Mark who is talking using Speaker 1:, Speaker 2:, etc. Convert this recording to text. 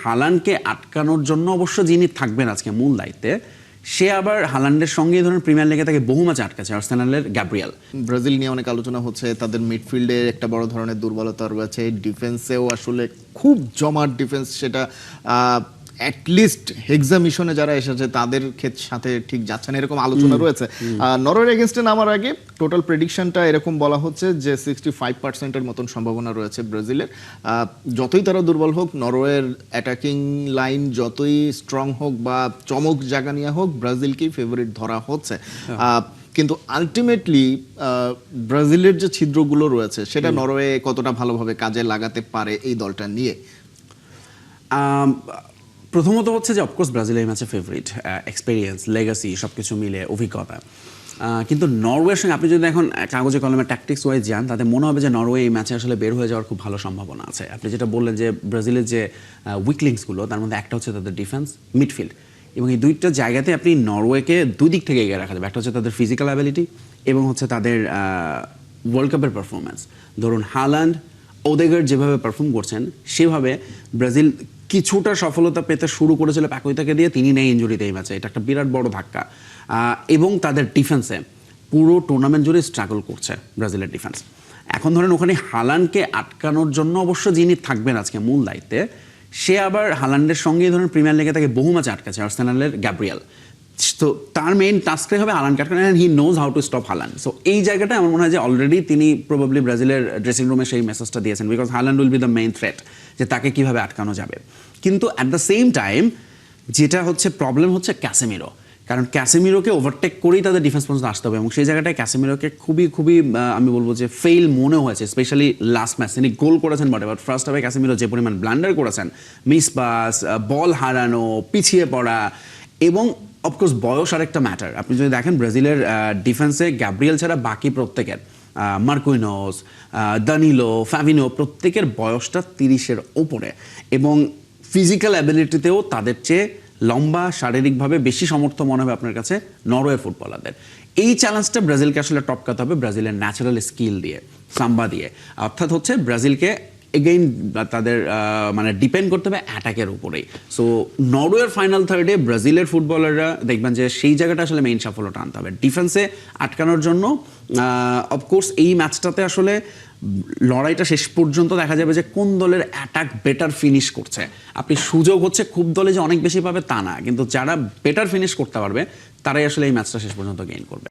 Speaker 1: হালান্ডকে আটকানোর জন্য অবশ্য যিনি থাকবেন আজকে মূল দায়িত্বে, সে আবার হালান্ডের সঙ্গে ধরুন প্রিমিয়ার লিগে তাকে বহু ম্যাচ আটকাছে আর্সেনালের গ্যাব্রিয়েল।
Speaker 2: ব্রাজিল নিয়ে অনেক আলোচনা হচ্ছে, তাদের মিডফিল্ডে একটা বড় ধরনের দুর্বলতা রয়েছে, ডিফেন্সেও আসলে খুব জমাট ডিফেন্স, সেটা অ্যাটলিস্ট হেক্সা মিশনে যারা এসেছে তাদের সাথে ঠিক যাচ্ছে না এরকম আলোচনা রয়েছে। নরওয়ের এগেনস্টে নামার আগে টোটাল প্রেডিকশনটা এরকম বলা হচ্ছে যে 65%-এর মতন সম্ভাবনা রয়েছে ব্রাজিলের। যতই তারা দুর্বল হোক, নরওয়ের অ্যাটাকিং লাইন যতই স্ট্রং হোক বা চমক জায়গা নিয়ে হোক, ব্রাজিলকেই ফেভারিট ধরা হচ্ছে। কিন্তু আলটিমেটলি ব্রাজিলের যে ছিদ্রগুলো রয়েছে সেটা নরওয়ে কতটা ভালোভাবে কাজে লাগাতে পারে এই দলটা নিয়ে?
Speaker 1: প্রথমত হচ্ছে যে অফকোর্স ব্রাজিল এই ম্যাচে ফেভারিট, এক্সপিরিয়েন্স, লেগাসি সব কিছু মিলে অভিজ্ঞতা। কিন্তু নরওয়ের সঙ্গে আপনি যদি এখন কাগজে কলমে ট্যাকটিক্স ওয়াইজ যান, তাতে মনে হবে যে নরওয়ে এই ম্যাচে আসলে বের হয়ে যাওয়ার খুব ভালো সম্ভাবনা আছে। আপনি যেটা বললেন যে ব্রাজিলের যে উইকলিংসগুলো, তার মধ্যে একটা হচ্ছে তাদের ডিফেন্স, মিডফিল্ড, এবং এই দুইটা জায়গাতে আপনি নরওয়েকে দুই দিক থেকে এগিয়ে রাখা যাবে। একটা হচ্ছে তাদের ফিজিক্যাল অ্যাবিলিটি এবং হচ্ছে তাদের ওয়ার্ল্ড কাপের পারফরমেন্স। ধরুন হালান্ড, ওদেগার্ড যেভাবে পারফর্ম করছেন, সেভাবে ব্রাজিল কিছুটা সফলতা পেতে শুরু করেছিল প্যাকুইতাকে দিয়ে, তিনি নেই ইনজুরিতে এই ম্যাচে, এটা একটা বিরাট বড় ধাক্কা। এবং তাদের ডিফেন্সে পুরো টুর্নামেন্ট জুড়ে স্ট্রাগল করছে ব্রাজিলের ডিফেন্স। এখন ধরেন ওখানে হালান্ডকে আটকানোর জন্য অবশ্য যিনি থাকবেন আজকে মূল দায়িত্বে, সে আবার হালান্ডের সঙ্গেই ধরেন প্রিমিয়ার লিগে তাকে বহু ম্যাচ আটকাছে আর্সেনালের গ্যাব্রিয়েল। তো তার মেইন টাস্কটাই হবে হালান্ডকে আটকানো, and he knows how to stop Haaland. So এই জায়গাটা আমার মনে হয় যে অলরেডি তিনি প্রবাবলি ব্রাজিলের ড্রেসিং রুমে সেই মেসেজটা দিয়েছেন, because Haaland will be the main threat, যে তাকে কিভাবে আটকানো যাবে। কিন্তু অ্যাট দ্য সেম টাইম যেটা হচ্ছে প্রবলেম হচ্ছে ক্যাসেমিরো, কারণ ক্যাসেমিরোকে ওভারটেক করেই তাদের ডিফেন্স পর্যন্ত আসতে হবে, এবং সেই জায়গাটায় ক্যাসেমিরোকে খুবই খুবই আমি বলবো যে ফেইল মনে হয়েছে, স্পেশালি লাস্ট ম্যাচ। তিনি গোল করেছেন বটে, বাট ফার্স্ট হাফে ক্যাসেমিরো যে পরিমাণ ব্লান্ডার করেছেন, মিস পাস, বল হারানো, পিছিয়ে পড়া, এবং অফকোর্স বয়স আরেকটা ম্যাটার। আপনি যদি দেখেন ব্রাজিলের ডিফেন্সে গ্যাব্রিয়েল ছাড়া বাকি প্রত্যেকের, মার্কুইনোস, দানিলো, ফ্যাভিনো, প্রত্যেকের বয়সটা 30-এর ওপরে, এবং ফিজিক্যাল অ্যাবিলিটিতেও তাদের চেয়ে লম্বা, শারীরিকভাবে বেশি সমর্থ মনে হবে আপনার কাছে নরওয়ে ফুটবলারদের। এই চ্যালেঞ্জটা ব্রাজিলকে আসলে টপকাতে হবে ব্রাজিলের ন্যাচারাল স্কিল দিয়ে, সাম্বা দিয়ে। অর্থাৎ হচ্ছে ব্রাজিলকে এগেইন তাদের মানে ডিপেন্ড করতে হবে অ্যাটাকের উপরেই। সো নরওয়ের ফাইনাল থার্ডে ব্রাজিলের ফুটবলাররা দেখবেন যে সেই জায়গাটা আসলে মেইন সাফল্যটা আনতে হবে ডিফেন্সে আটকানোর জন্য। অফকোর্স এই ম্যাচটাতে আসলে লড়াইটা শেষ পর্যন্ত দেখা যাবে যে কোন দলের অ্যাটাক বেটার ফিনিশ করছে। আপনি সুযোগ হচ্ছে খুব দলে যে অনেক বেশি পাবে তা না, কিন্তু যারা বেটার ফিনিশ করতে পারবে তারাই আসলে এই ম্যাচটা শেষ পর্যন্ত গেইন করবে।